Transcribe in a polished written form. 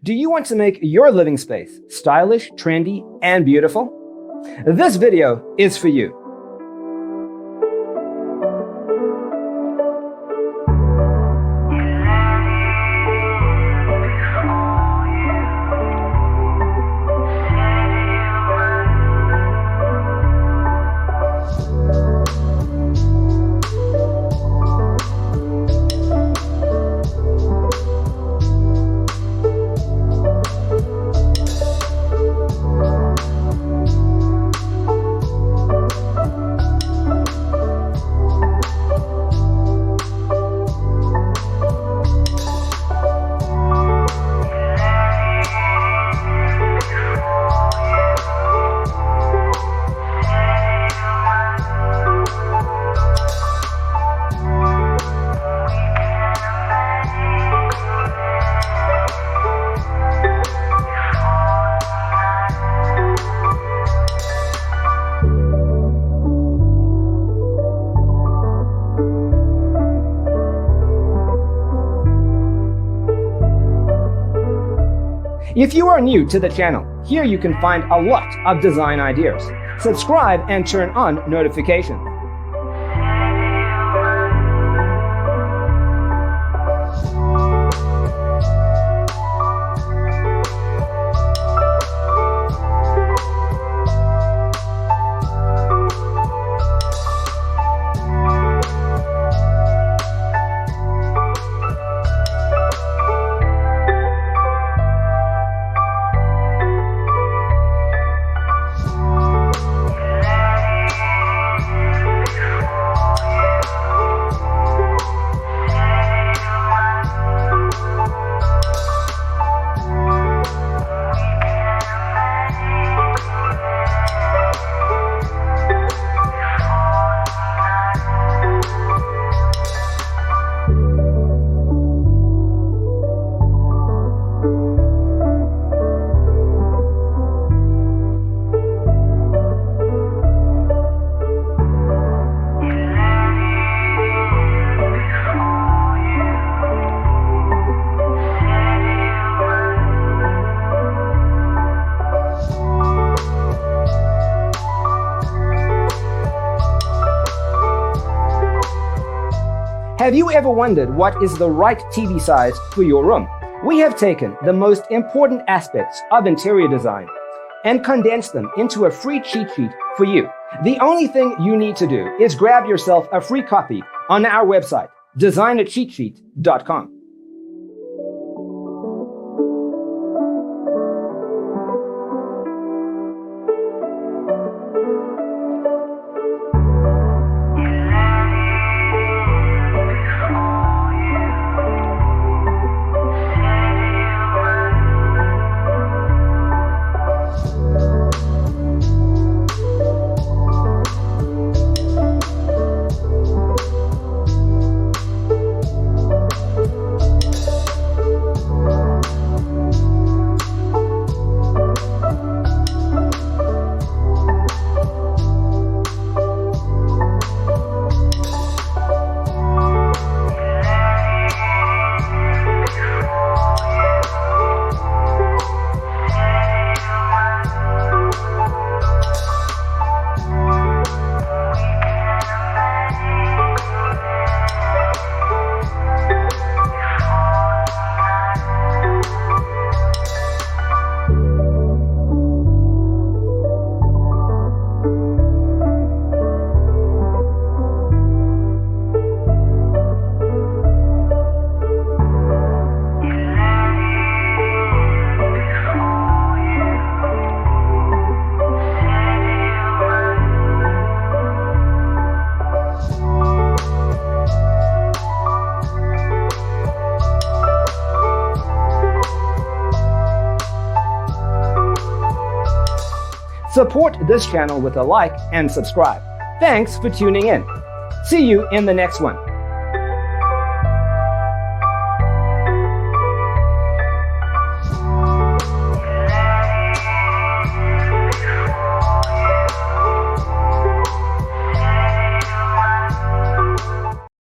Do you want to make your living space stylish, trendy, and beautiful? This video is for you. If you are new to the channel, here you can find a lot of design ideas. Subscribe and turn on notifications. Have you ever wondered what is the right TV size for your room? We have taken the most important aspects of interior design and condensed them into a free cheat sheet for you. The only thing you need to do is grab yourself a free copy on our website, designercheatsheet.com. Support this channel with a like and subscribe. Thanks for tuning in. See you in the next one.